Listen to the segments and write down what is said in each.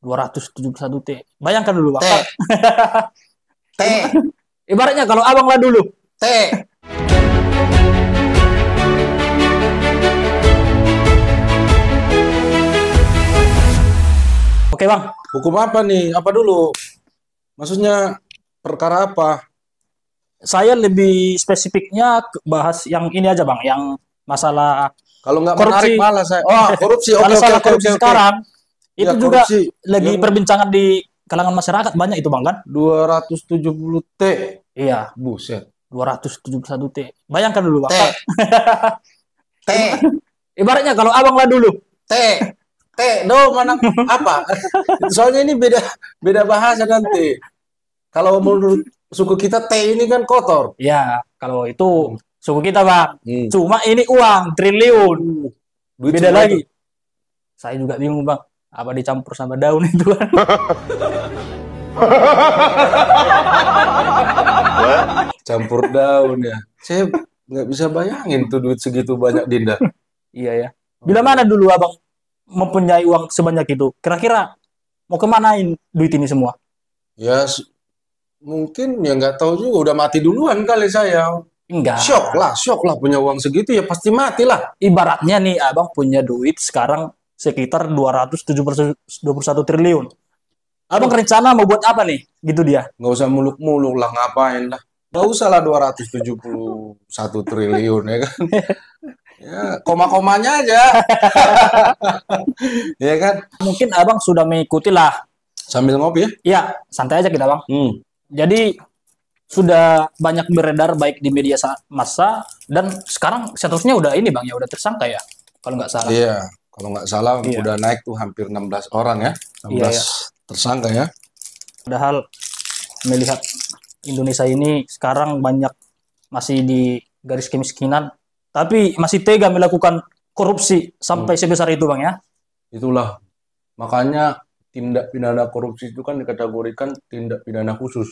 271 T. Bayangkan dulu, Bang. T. T. Ibaratnya kalau abang lah dulu. T. Oke, Bang. Hukum apa nih? Apa dulu? Maksudnya perkara apa? Saya lebih spesifiknya bahas yang ini aja, Bang. Yang masalah Kalau nggak korupsi. menarik malah saya. Oh, korupsi. Oke, Masalah oke, korupsi oke. sekarang. Ya, Itu juga korupsi lagi yang perbincangan di kalangan masyarakat. Banyak itu, Bang, kan? 270 T. Iya, Buset. 271 T. Bayangkan dulu, Bang. T. T. Ibaratnya kalau abang lah dulu. T. T. Mana? Apa? Soalnya ini beda bahasa nanti. Kalau menurut suku kita T ini kan kotor. Ya, kalau itu suku kita, Bang. Hmm. Cuma ini uang triliun. Duit Beda semua lagi. itu. Saya juga bingung, Bang. Apa dicampur sama daun itu kan? Campur daun ya. Saya nggak bisa bayangin tuh duit segitu banyak, Dinda. Iya ya. Bila mana dulu abang mempunyai uang sebanyak itu? Kira-kira mau kemanain duit ini semua? Ya mungkin ya nggak tahu juga. Udah mati duluan kali saya. Enggak. Syok lah punya uang segitu ya pasti mati lah. Ibaratnya nih abang punya duit sekarang sekitar 271 triliun. Abang rencana mau buat apa nih? Gitu dia. Nggak usah muluk-muluk lah, ngapain lah. Nggak usah lah 271 triliun ya kan. Ya, koma-komanya aja. Ya kan. Mungkin abang sudah mengikuti lah. Sambil ngopi ya. Iya, santai aja kita, Bang. Jadi sudah banyak beredar baik di media massa dan sekarang seterusnya udah ini, Bang, ya udah tersangka ya. Kalau nggak salah. Iya, kalau nggak salah Iya. udah naik tuh hampir 16 orang ya. 16 Iya, iya. tersangka ya. Padahal melihat Indonesia ini sekarang banyak masih di garis kemiskinan, tapi masih tega melakukan korupsi sampai sebesar itu, Bang, ya. Itulah. Makanya tindak pidana korupsi itu kan dikategorikan tindak pidana khusus.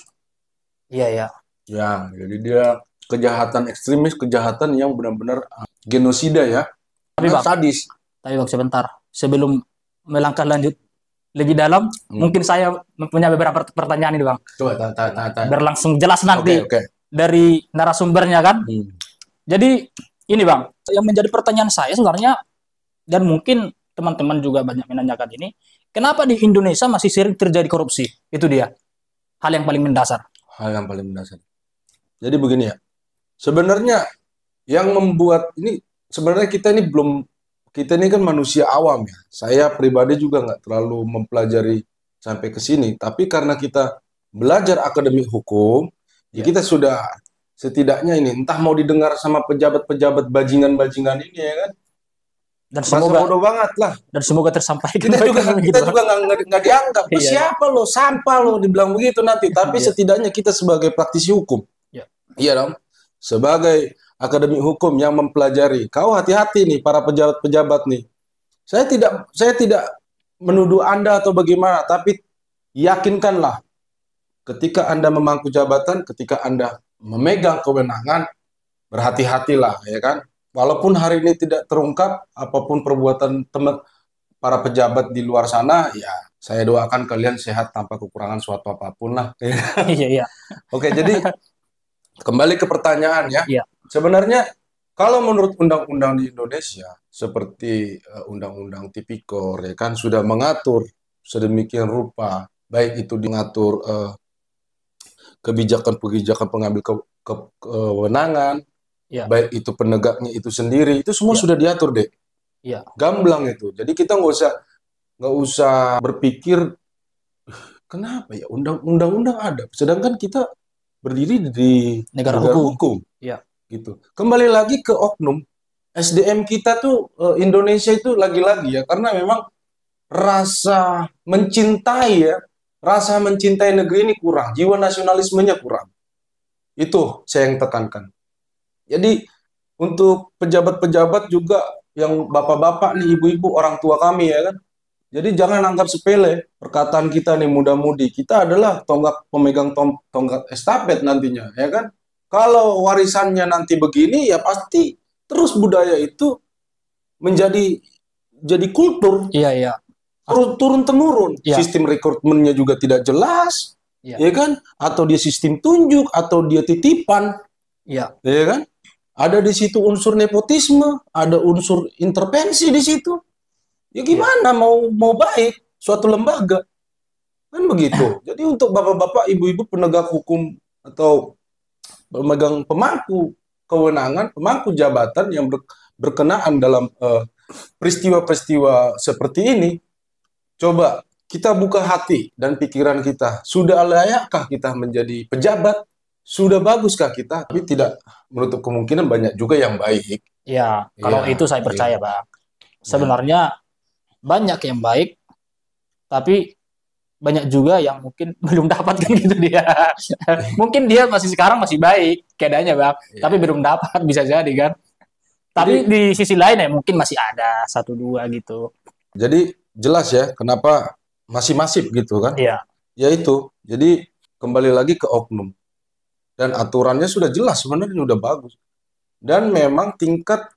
Iya, ya. Ya, jadi dia kejahatan ekstremis, kejahatan yang benar-benar genosida ya. Tapi, Bang, Sadis. Tapi Bang, sebentar. Sebelum melangkah lanjut lebih dalam, mungkin saya mempunyai beberapa pertanyaan ini, Bang. Coba tanya. Biar langsung jelas nanti Oke. dari narasumbernya kan. Jadi ini, Bang, yang menjadi pertanyaan saya sebenarnya, dan mungkin teman-teman juga banyak menanyakan ini, kenapa di Indonesia masih sering terjadi korupsi? Itu dia. Hal yang paling mendasar. Hal yang paling mendasar. Jadi begini ya. Sebenarnya yang membuat ini, sebenarnya kita ini kan manusia awam ya. Saya pribadi juga nggak terlalu mempelajari sampai ke sini. Tapi karena kita belajar akademik hukum, ya kita sudah setidaknya ini, entah mau didengar sama pejabat-pejabat bajingan-bajingan ini ya kan. Dan semoga bodoh banget lah. Dan semoga tersampaikan. Kita juga nggak dianggap. Iya. Siapa lo? Sampah lo dibilang begitu nanti. Tapi setidaknya kita sebagai praktisi hukum. Iya dong. Sebagai akademik hukum yang mempelajari, kau hati-hati nih para pejabat-pejabat nih. Saya tidak menuduh Anda atau bagaimana, tapi yakinkanlah ketika Anda memangku jabatan, ketika Anda memegang kewenangan, berhati-hatilah ya kan. Walaupun hari ini tidak terungkap apapun perbuatan teman para pejabat di luar sana, ya saya doakan kalian sehat tanpa kekurangan suatu apapun lah. Iya. Oke, jadi kembali ke pertanyaan ya. Iya. Sebenarnya kalau menurut undang-undang di Indonesia seperti undang-undang tipikor ya kan sudah mengatur sedemikian rupa, baik itu mengatur kebijakan-kebijakan pengambil kewenangan, baik itu penegaknya itu sendiri, itu semua sudah diatur deh. Iya. Gamblang itu. Jadi kita nggak usah berpikir kenapa ya undang-undang ada, sedangkan kita berdiri di negara hukum. Iya. Gitu. Kembali lagi ke oknum SDM kita tuh Indonesia itu lagi-lagi ya karena memang rasa mencintai negeri ini kurang, jiwa nasionalismenya kurang. Itu saya yang tekankan. Jadi untuk pejabat-pejabat juga yang bapak-bapak nih, ibu-ibu, orang tua kami ya kan. Jadi jangan anggap sepele perkataan kita nih muda-mudi. Kita adalah pemegang tongkat estafet nantinya ya kan. Kalau warisannya nanti begini ya pasti terus budaya itu jadi kultur. Iya. turun temurun. Ya. Sistem rekrutmennya juga tidak jelas, ya kan? Atau dia sistem tunjuk, atau dia titipan, ya kan? Ada di situ unsur nepotisme, ada unsur intervensi di situ. Ya gimana mau baik suatu lembaga, kan begitu. Jadi untuk bapak-bapak, ibu-ibu penegak hukum atau pemegang pemangku kewenangan, pemangku jabatan yang berkenaan dalam peristiwa-peristiwa seperti ini, coba kita buka hati dan pikiran kita. Sudah layakkah kita menjadi pejabat? Sudah baguskah kita? Tapi tidak menutup kemungkinan banyak juga yang baik. Ya, kalau itu saya percaya, Bang. Sebenarnya banyak yang baik, tapi banyak juga yang mungkin belum dapat kan gitu dia. Mungkin dia sekarang masih baik keadaannya, Bang, tapi belum dapat, bisa jadi kan. Tapi di sisi lain ya mungkin masih ada 1-2 gitu. Jadi jelas ya kenapa masih masif gitu kan? Iya. Ya itu. Jadi kembali lagi ke oknum. Dan aturannya sudah jelas sebenarnya, sudah bagus. Dan memang tingkat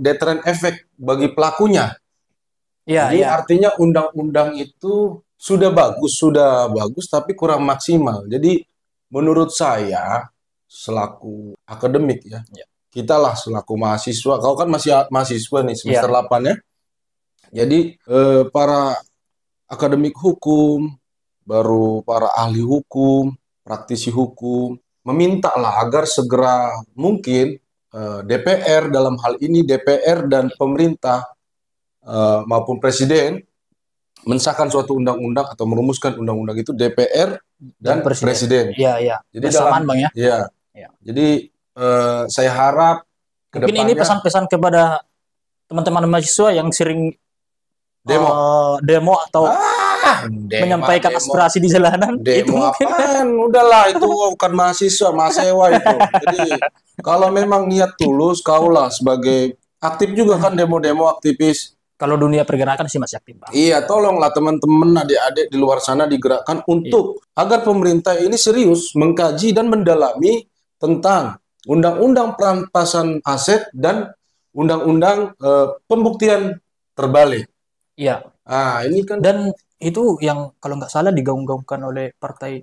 deteren efek bagi pelakunya. Iya, Jadi artinya undang-undang itu sudah bagus tapi kurang maksimal. Jadi menurut saya selaku akademik ya, kita lah selaku mahasiswa, kau kan masih mahasiswa nih semester 8 ya. Jadi para akademik hukum, baru para ahli hukum, praktisi hukum, memintalah agar segera mungkin DPR dalam hal ini, DPR dan pemerintah maupun presiden mensahkan suatu undang-undang atau merumuskan undang-undang itu DPR dan presiden. Iya. Jadi bersamaan, Bang ya. Iya. Jadi saya harap mungkin ini pesan-pesan kepada teman-teman mahasiswa yang sering demo atau menyampaikan aspirasi di jalanan. Demo apaan? Udahlah, itu bukan mahasiswa, mahasiswa itu. Jadi kalau memang niat tulus, kaulah sebagai aktif juga kan, demo-demo aktivis. Kalau dunia pergerakan sih masih aktif, Bang. Iya, tolonglah teman-teman adik-adik di luar sana digerakkan untuk agar pemerintah ini serius mengkaji dan mendalami tentang undang-undang perampasan aset dan undang-undang pembuktian terbalik. Iya. Ini kan, dan itu yang kalau nggak salah digaung-gaungkan oleh partai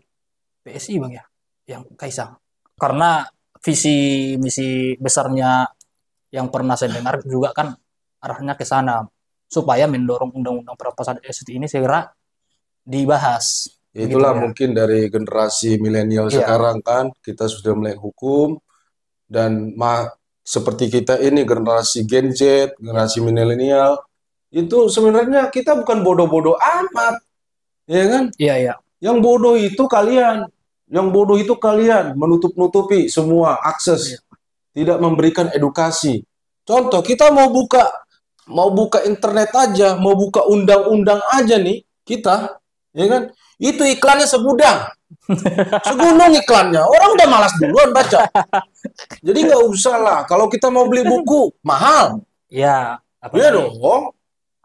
PSI, Bang ya, yang Kaisang. Karena visi misi besarnya yang pernah saya dengar juga kan arahnya ke sana, supaya mendorong undang-undang perampasan aset ini segera dibahas. Itulah gitu, mungkin dari generasi milenial sekarang kan, kita sudah melek hukum, dan seperti kita ini generasi Gen Z, generasi milenial, itu sebenarnya kita bukan bodoh-bodoh amat, ya kan? Iya. Yang bodoh itu kalian, menutup-nutupi semua akses, tidak memberikan edukasi. Contoh, kita mau buka internet aja, mau buka undang-undang aja nih, kita, ya kan? Itu iklannya segudang, segunung iklannya, orang udah malas duluan baca. Jadi nggak usah lah, kalau kita mau beli buku, mahal. Iya. Iya dong.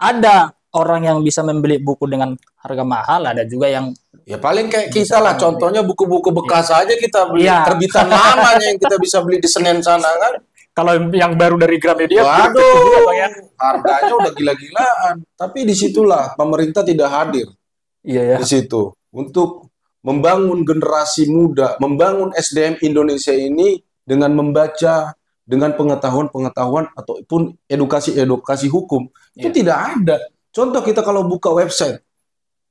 Ada orang yang bisa membeli buku dengan harga mahal, ada juga yang ya paling kayak kita lah, contohnya buku-buku bekas aja kita beli, terbitan lamanya yang kita bisa beli di Senen sana kan. Kalau yang baru dari Gramedia, waduh, harganya udah gila-gilaan. Tapi disitulah pemerintah tidak hadir. Iya. Di situ untuk membangun generasi muda, membangun SDM Indonesia ini dengan membaca, dengan pengetahuan ataupun edukasi hukum. Itu tidak ada. Contoh, kita kalau buka website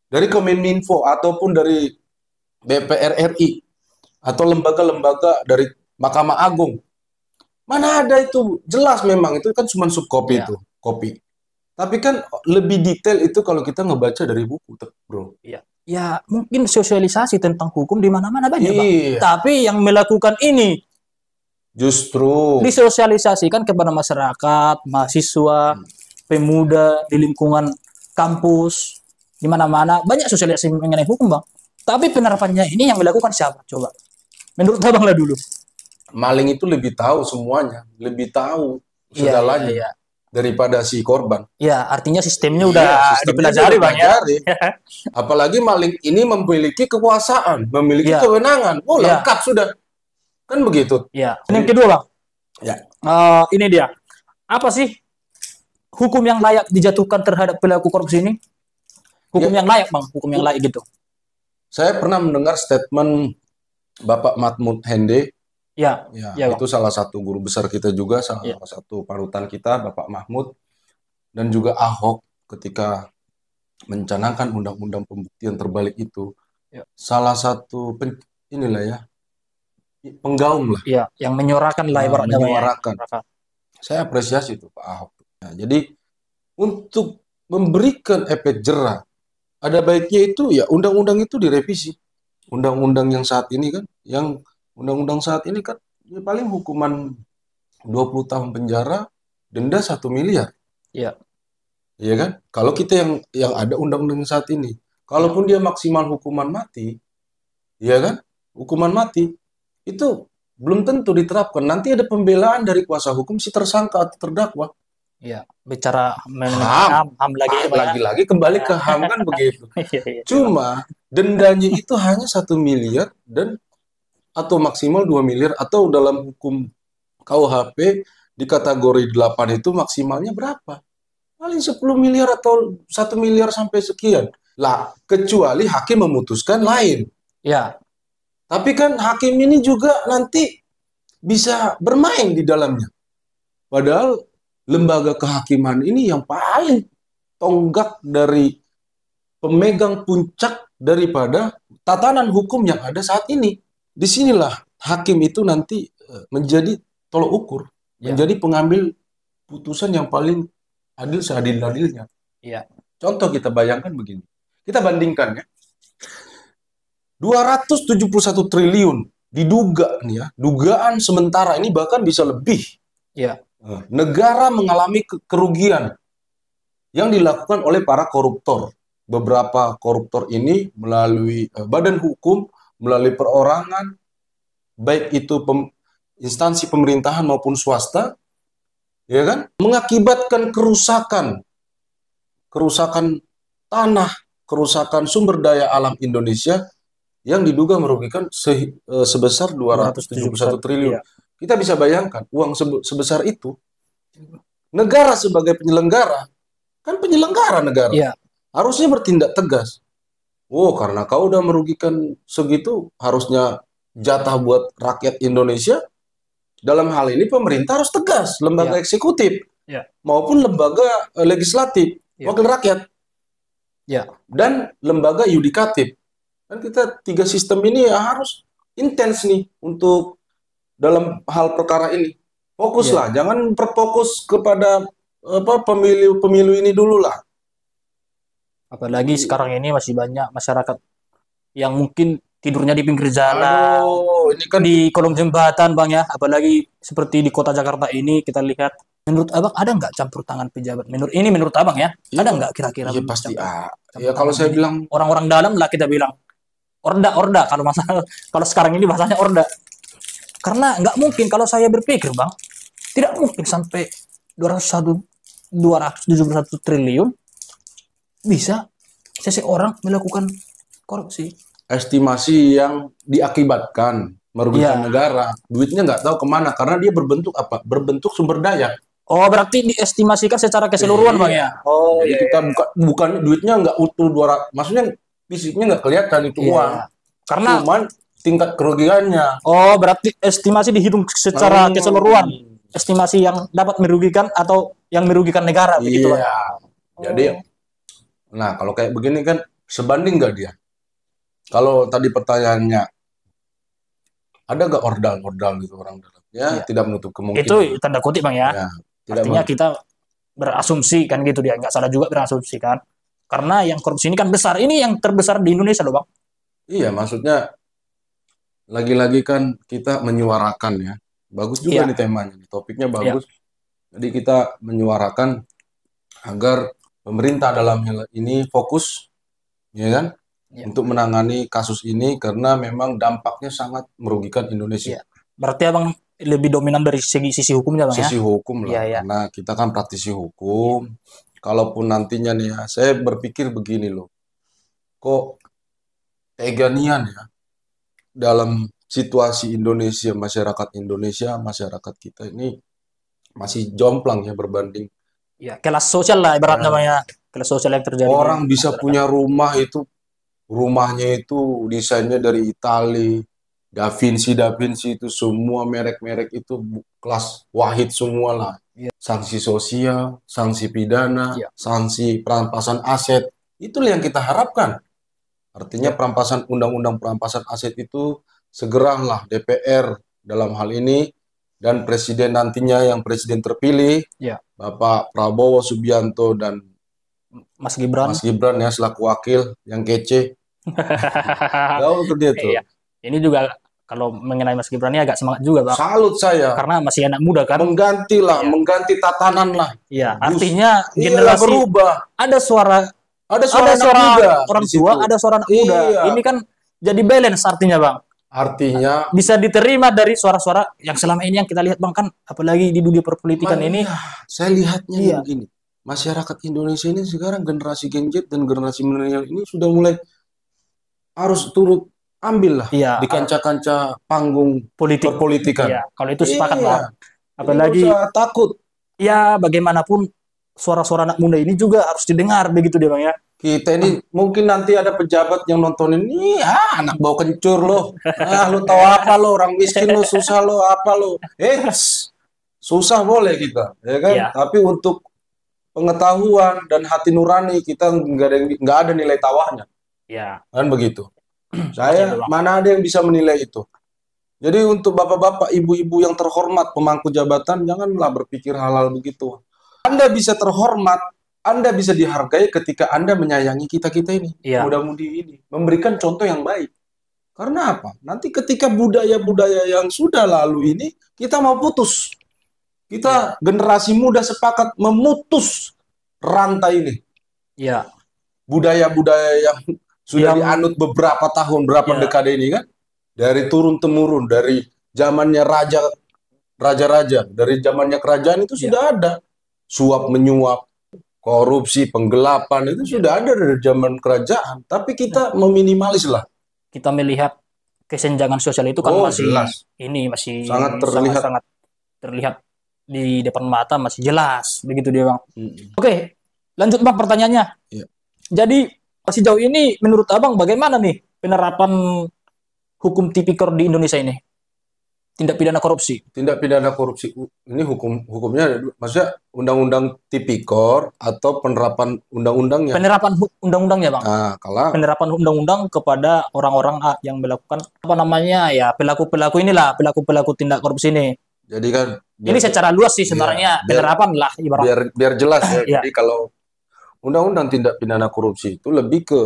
dari Kominfo ataupun dari DPR RI atau lembaga-lembaga dari Mahkamah Agung, mana ada itu? Jelas memang itu kan cuma subkopi itu, kopi. Tapi kan lebih detail itu kalau kita ngebaca dari buku, bro. Iya. Ya, mungkin sosialisasi tentang hukum di mana-mana banyak, Bang. Tapi yang melakukan ini justru disosialisasikan kepada masyarakat, mahasiswa, pemuda di lingkungan kampus, di mana-mana banyak sosialisasi mengenai hukum, Bang. Tapi penerapannya ini yang melakukan siapa? Coba. Menurut Abang lah dulu. Maling itu lebih tahu semuanya, lebih tahu segalanya daripada si korban. Ya, artinya sistemnya udah dipelajari, Bang ya. Apalagi maling ini memiliki kekuasaan, memiliki kewenangan. Oh, lengkap sudah. Kan begitu. Iya. Yang kedua, Bang. Ini dia. Apa sih hukum yang layak dijatuhkan terhadap pelaku korupsi ini? Hukum yang layak, Bang, hukum yang layak gitu. Saya pernah mendengar statement Bapak Mahmud Hende. Ya, Itu salah satu guru besar kita juga, salah satu panutan kita, Bapak Mahmud, dan juga Ahok ketika mencanangkan undang-undang pembuktian terbalik itu. Salah satu penggaung lah. Iya, yang menyuarakan lah ibaratnya. Menyuarakan. Saya apresiasi itu Pak Ahok. Nah, jadi untuk memberikan efek jerah, ada baiknya itu ya undang-undang itu direvisi. Undang-undang yang saat ini kan, ya paling hukuman 20 tahun penjara, denda 1 miliar. Iya. Iya kan? Kalau kita yang ada undang-undang saat ini, kalaupun dia maksimal hukuman mati, iya kan? Hukuman mati itu belum tentu diterapkan. Nanti ada pembelaan dari kuasa hukum si tersangka atau terdakwa. Iya, bicara HAM lagi kembali ke HAM kan begitu. Cuma dendanya itu hanya 1 miliar atau maksimal 2 miliar, atau dalam hukum KUHP di kategori 8 itu maksimalnya berapa? Paling 10 miliar atau 1 miliar sampai sekian. Lah, kecuali hakim memutuskan lain. Ya. Tapi kan hakim ini juga nanti bisa bermain di dalamnya. Padahal lembaga kehakiman ini yang paling tonggak dari pemegang puncak daripada tatanan hukum yang ada saat ini. Disinilah hakim itu nanti menjadi tolok ukur, menjadi pengambil putusan yang paling adil seadil-adilnya. Iya. Contoh kita bayangkan begini. Kita bandingkan ya. 271 triliun diduga nih ya, dugaan sementara ini bahkan bisa lebih. Iya. Negara mengalami kerugian yang dilakukan oleh para koruptor. Beberapa koruptor ini melalui badan hukum, melalui perorangan, baik itu instansi pemerintahan maupun swasta, ya kan, mengakibatkan kerusakan tanah, kerusakan sumber daya alam Indonesia yang diduga merugikan sebesar 271 triliun. Iya. Kita bisa bayangkan uang sebesar itu, negara sebagai penyelenggara, kan penyelenggara negara, iya, harusnya bertindak tegas. Oh, karena kau udah merugikan segitu, harusnya jatah buat rakyat Indonesia. Dalam hal ini pemerintah harus tegas, lembaga eksekutif maupun lembaga legislatif, wakil rakyat, dan lembaga yudikatif. Dan kita 3 sistem ini harus intens nih untuk dalam hal perkara ini. Fokuslah, jangan berfokus kepada pemilu ini dulu lah. Apalagi sekarang ini masih banyak masyarakat yang mungkin tidurnya di pinggir jalan, ini kan di kolong jembatan, Bang ya. Apalagi seperti di kota Jakarta ini kita lihat. Menurut Abang ada nggak campur tangan pejabat? Menurut Abang ya, ada nggak kira-kira? Iya pasti ada. Ya kalau saya bilang orang-orang dalam lah, kita bilang orda kalau sekarang ini bahasanya orda. Karena nggak mungkin, kalau saya berpikir Bang, tidak mungkin sampai 271 triliun bisa seseorang melakukan korupsi. Estimasi yang diakibatkan merugikan negara, duitnya nggak tahu kemana karena dia berbentuk apa? Berbentuk sumber daya. Oh, berarti diestimasikan secara keseluruhan Bang ya? Oh, jadi kita bukan duitnya nggak utuh 200, maksudnya fisiknya nggak kelihatan itu uang. Karena cuman tingkat kerugiannya. Oh, berarti estimasi dihitung secara keseluruhan. Estimasi yang dapat merugikan atau yang merugikan negara begitu Bang. Jadi nah, kalau kayak begini kan sebanding nggak dia? Kalau tadi pertanyaannya, ada nggak ordal gitu orang dalam? Ya, tidak menutup kemungkinan. Itu tanda kutip Bang ya. Artinya kita berasumsi kan gitu, dia nggak salah juga berasumsi kan. Karena yang korupsi ini kan besar. Ini yang terbesar di Indonesia loh Bang. Iya, maksudnya lagi-lagi kan kita menyuarakan ya. Bagus juga nih temanya, topiknya bagus. Jadi kita menyuarakan agar pemerintah dalam hal ini fokus, ya kan, untuk menangani kasus ini karena memang dampaknya sangat merugikan Indonesia. Berarti Abang lebih dominan dari sisi hukumnya Bang ya? Sisi hukum lah, karena kita kan praktisi hukum. Kalaupun nantinya nih ya, saya berpikir begini loh, kok teganian ya dalam situasi Indonesia, masyarakat kita ini masih jomplang ya berbanding kelas sosial lah ibaratnya Bang ya. kelas sosial yang terjadi. Orang bisa punya rumah itu, rumahnya itu desainnya dari Italia, Da Vinci itu semua merek-merek itu kelas wahid semua lah. Iya. Sanksi sosial, sanksi pidana, Iya. sanksi perampasan aset, itulah yang kita harapkan. Artinya perampasan undang-undang perampasan aset itu segeralah DPR dalam hal ini dan presiden nantinya yang presiden terpilih, Bapak Prabowo Subianto dan Mas Gibran ya selaku wakil yang kece. Gaul tuh dia tuh. Iya. Ini juga kalau mengenai Mas Gibran ini agak semangat juga, Bang. Salut saya. Karena masih anak muda kan. Mengganti tatanan lah. Iya, artinya generasi berubah. Ada suara muda, orang tua, ada suara anak muda. Ini kan jadi balance artinya, Bang. Artinya bisa diterima dari suara-suara yang selama ini yang kita lihat, Bang, kan apalagi di dunia perpolitikan ini. Saya lihatnya begini. Masyarakat Indonesia ini sekarang generasi Gen Z dan generasi milenial ini sudah mulai harus turut ambil lah di kancah-kancah panggung perpolitikan. Iya, kalau itu sepakat, Bang. Apalagi takut. Ya, bagaimanapun suara-suara anak muda ini juga harus didengar begitu dia, Bang, ya. Kita ini mungkin nanti ada pejabat yang nontonin, anak bau kencur lo. Lu tahu apa lo, orang miskin lo, susah lo, apa lo. Susah boleh kita, ya kan? Tapi untuk pengetahuan dan hati nurani kita nggak ada nilai tawarnya. Iya. Kan begitu. Saya mana ada yang bisa menilai itu. Jadi untuk bapak-bapak, ibu-ibu yang terhormat pemangku jabatan, janganlah berpikir hal-hal begitu. Anda bisa terhormat, Anda bisa dihargai ketika Anda menyayangi kita-kita ini, muda-mudi ini, memberikan contoh yang baik. Karena apa? Nanti ketika budaya-budaya yang sudah lalu ini, kita mau putus. Kita generasi muda sepakat memutus rantai ini. Iya. Budaya-budaya yang sudah dianut beberapa tahun, berapa dekade ini kan? Dari turun-temurun, dari zamannya raja-raja, dari zamannya kerajaan itu sudah ada. Suap menyuap, korupsi, penggelapan itu sudah ada dari zaman kerajaan. Tapi kita meminimalis lah. Kita melihat kesenjangan sosial itu kan masih sangat terlihat di depan mata, masih jelas begitu dia, Bang. Oke, lanjut, Bang, pertanyaannya. Jadi sejauh ini menurut Abang bagaimana nih penerapan hukum tipikor di Indonesia ini? Tindak pidana korupsi. Tindak pidana korupsi ini hukumnya, maksudnya undang-undang tipikor atau penerapan undang-undangnya? Penerapan undang-undangnya, Bang. Kalau penerapan undang-undang kepada orang-orang yang melakukan pelaku-pelaku tindak korupsi ini. Jadi kan ini secara luas sih sebenarnya penerapan lah ibarat. Biar jelas ya. Jadi kalau undang-undang tindak pidana korupsi itu lebih ke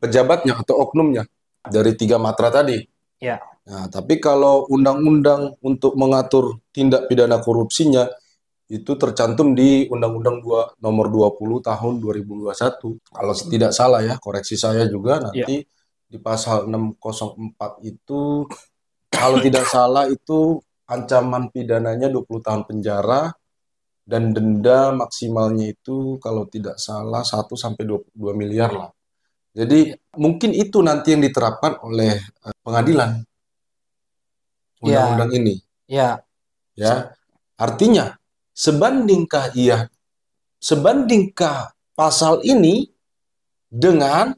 pejabatnya atau oknumnya dari 3 matra tadi. Ya. Nah, tapi kalau undang-undang untuk mengatur tindak pidana korupsinya itu tercantum di Undang-Undang Nomor 20 Tahun 2021. Kalau tidak salah ya, koreksi saya juga nanti di pasal 604 itu kalau tidak salah itu ancaman pidananya 20 tahun penjara dan denda maksimalnya itu kalau tidak salah 1 sampai 2 miliar lah. Jadi mungkin itu nanti yang diterapkan oleh pengadilan. Undang-undang ini. Ya. Artinya sebandingkah pasal ini dengan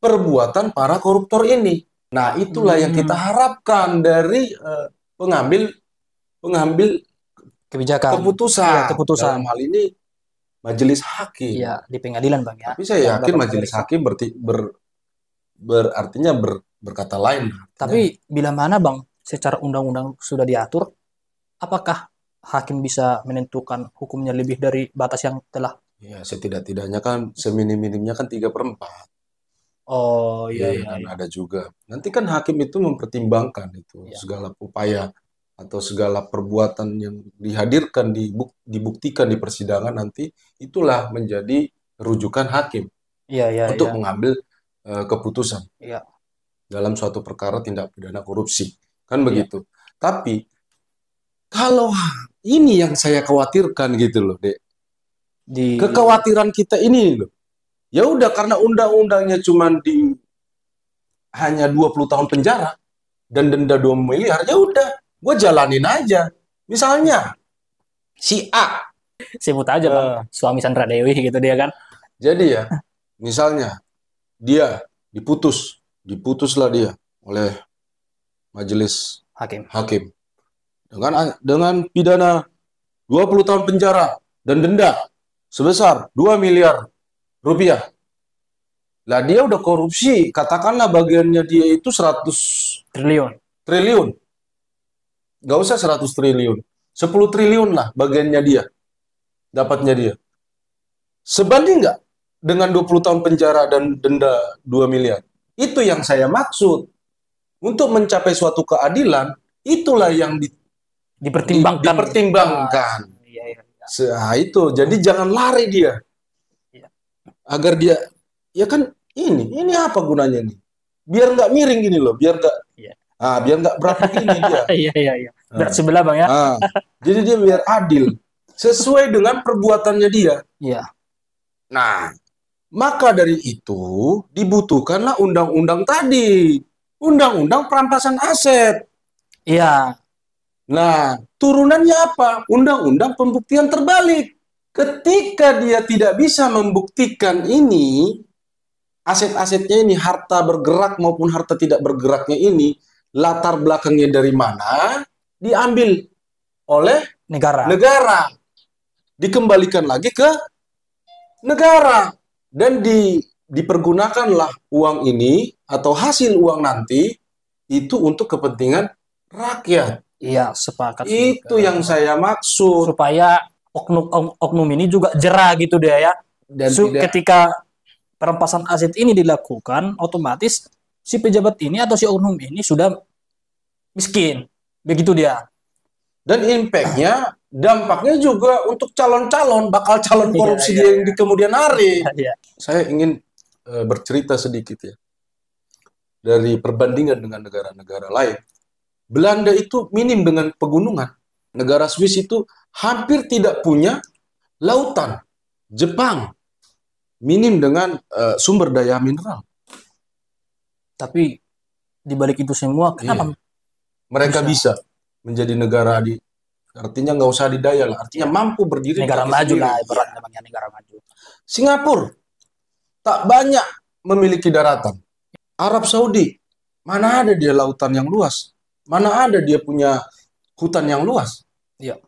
perbuatan para koruptor ini. Nah, itulah yang kita harapkan dari pengambil kebijakan, keputusan. Dalam hal ini majelis hakim. Iya, di pengadilan, Bang, ya. Tapi saya yakin majelis hakim berartinya berkata lain. Tapi bila mana, Bang, secara undang-undang sudah diatur, apakah hakim bisa menentukan hukumnya lebih dari batas yang telah? Ya, setidak-tidaknya kan seminim-minimnya kan 3/4. Oh iya. Ada juga. Nanti kan hakim itu mempertimbangkan itu segala upaya atau segala perbuatan yang dihadirkan, dibuktikan di persidangan nanti, itulah menjadi rujukan hakim untuk mengambil keputusan dalam suatu perkara tindak pidana korupsi. Kan begitu. Tapi kalau ini yang saya khawatirkan gitu loh, Dek. Kekhawatiran kita ini loh. Ya udah, karena undang-undangnya cuma hanya 20 tahun penjara dan denda 2 miliar, ya udah, gue jalanin aja. Misalnya si A Sebut aja Bang, suami Sandra Dewi gitu dia kan. Jadi ya, misalnya dia diputuslah dia oleh majelis hakim dengan pidana 20 tahun penjara dan denda sebesar 2 miliar rupiah. Lah dia udah korupsi, katakanlah bagiannya dia itu 100 triliun. Gak usah 100 triliun. 10 triliun lah bagiannya dia. Dapatnya dia. Sebanding nggak dengan 20 tahun penjara dan denda 2 miliar? Itu yang saya maksud. Untuk mencapai suatu keadilan, itulah yang dipertimbangkan. Nah, itu. Jadi jangan lari dia. Agar dia, ya kan ini apa gunanya nih? Biar nggak miring gini loh, biar nggak berat begini dia. Iya. Berat sebelah Bang ya. Jadi dia biar adil sesuai dengan perbuatannya dia. Iya. Nah, maka dari itu dibutuhkanlah undang-undang tadi, undang-undang perampasan aset. Iya. Nah, turunannya apa? Undang-undang pembuktian terbalik. Ketika dia tidak bisa membuktikan ini, aset-asetnya ini, harta bergerak maupun harta tidak bergeraknya ini, latar belakangnya dari mana, diambil oleh negara. Dikembalikan lagi ke negara. Dan dipergunakanlah uang ini atau hasil uang nanti itu untuk kepentingan rakyat. Iya, sepakat. Itu yang saya maksud. Supaya oknum ini juga jera gitu dia ya. Dan ketika perampasan aset ini dilakukan, otomatis si pejabat ini atau si oknum ini sudah miskin. Begitu dia. Dan dampaknya juga untuk bakal calon korupsi yang di kemudian hari. Saya ingin bercerita sedikit ya. Dari perbandingan dengan negara-negara lain. Belanda itu minim dengan pegunungan. Negara Swiss itu hampir tidak punya lautan. Jepang minim dengan sumber daya mineral. Tapi di balik itu semua, kenapa mereka bisa menjadi negara artinya nggak usah didaya lah, artinya mampu berdiri. Negara maju lah, ibaratnya negara maju. Singapura tak banyak memiliki daratan. Arab Saudi, mana ada dia lautan yang luas? Mana ada dia punya hutan yang luas? Iya.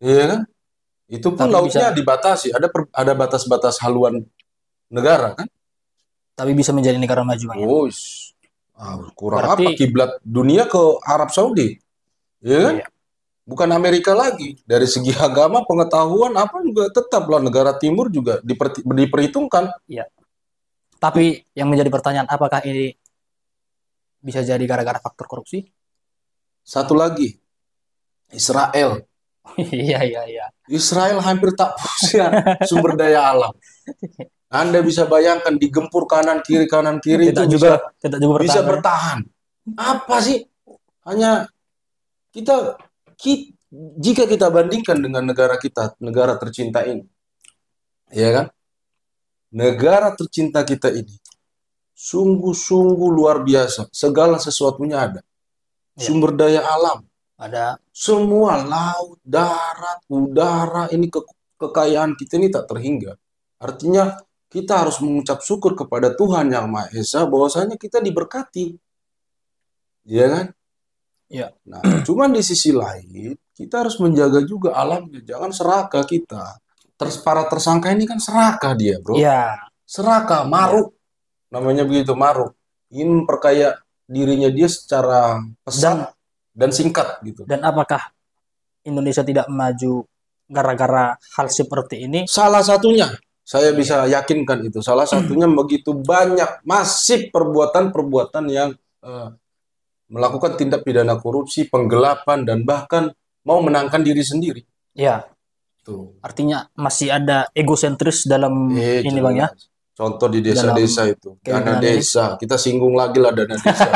Iya kan? Itu pun lautnya dibatasi, ada batas-batas haluan negara kan? Tapi bisa menjadi negara maju. Kurang berarti, apa kiblat dunia ke Arab Saudi? Iya kan? Iya. Bukan Amerika lagi. Dari segi agama, pengetahuan apa juga tetaplah negara timur juga diperhitungkan. Iya. Tapi yang menjadi pertanyaan, apakah ini bisa jadi gara-gara faktor korupsi? Satu lagi, Israel. Iya. Israel hampir tak punya sumber daya alam. Anda bisa bayangkan digempur kanan kiri tidak itu juga bisa bertahan. Apa sih? Hanya jika kita bandingkan dengan negara kita, negara tercinta ini, ya kan? Negara tercinta kita ini sungguh-sungguh luar biasa. Segala sesuatunya ada. Sumber daya alam ada. Semua laut, darat, udara, ini kekayaan kita ini tak terhingga. Artinya kita harus mengucap syukur kepada Tuhan Yang Maha Esa bahwasanya kita diberkati. Iya kan? Iya. Nah, cuman di sisi lain kita harus menjaga juga alamnya. Jangan serakah kita. Para tersangka ini kan serakah dia, bro. Iya. Serakah, maruk. Namanya begitu, maruk. Ingin memperkaya dirinya dia secara pesat dan singkat gitu. Dan apakah Indonesia tidak maju gara-gara hal seperti ini? Salah satunya, saya bisa yakinkan itu. Salah satunya begitu banyak masif perbuatan-perbuatan yang melakukan tindak pidana korupsi, penggelapan, dan bahkan mau menangkan diri sendiri. Ya. Tuh. Artinya masih ada egosentris dalam ini Bang ya. Contoh di desa-desa itu, dana desa, kita singgung lagi lah dana desa.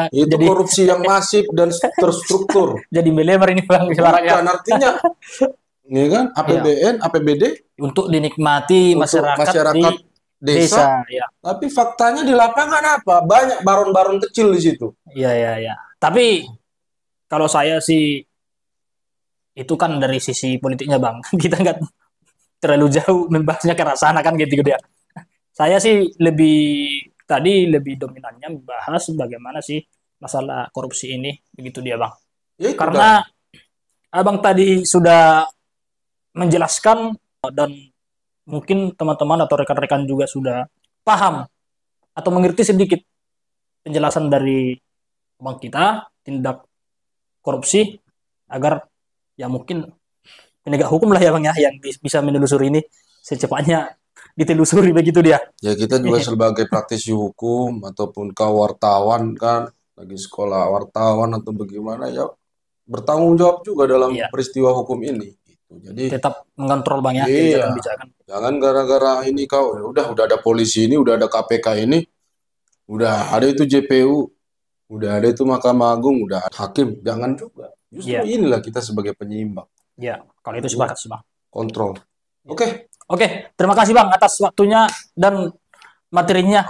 Itu jadi, korupsi yang masif dan terstruktur. Jadi melebar ini Bang suaranya. Bukan artinya, ini kan APBN, ya. APBD untuk dinikmati untuk masyarakat desa. Ya. Tapi faktanya di lapangan apa? Banyak baron-baron kecil di situ. Iya. Tapi kalau saya sih itu kan dari sisi politiknya Bang. Kita nggak terlalu jauh membahasnya ke arah sana kan gitu dia. Saya sih lebih dominannya membahas bagaimana sih masalah korupsi ini, begitu dia Bang. Ya, Karena Abang tadi sudah menjelaskan dan mungkin teman-teman atau rekan-rekan juga sudah paham atau mengerti sedikit penjelasan dari Abang kita tindak korupsi agar ya mungkin penegak hukum lah ya Bang ya yang bisa menelusuri ini secepatnya ditelusuri begitu dia. Ya kita juga sebagai praktisi hukum ataupun kau wartawan kan lagi sekolah wartawan atau bagaimana ya bertanggung jawab juga dalam peristiwa hukum ini. Gitu. Jadi tetap mengontrol Bang ya kebijakan-kebijakan. Jangan gara-gara ini kau ya udah ada polisi ini, udah ada KPK ini, udah ada itu JPU, udah ada itu Mahkamah Agung, udah ada hakim. Jangan juga. Justru inilah kita sebagai penyeimbang. Ya, kalau itu sepakat sih Bang. Kontrol. Oke. Oke, terima kasih Bang atas waktunya dan materinya.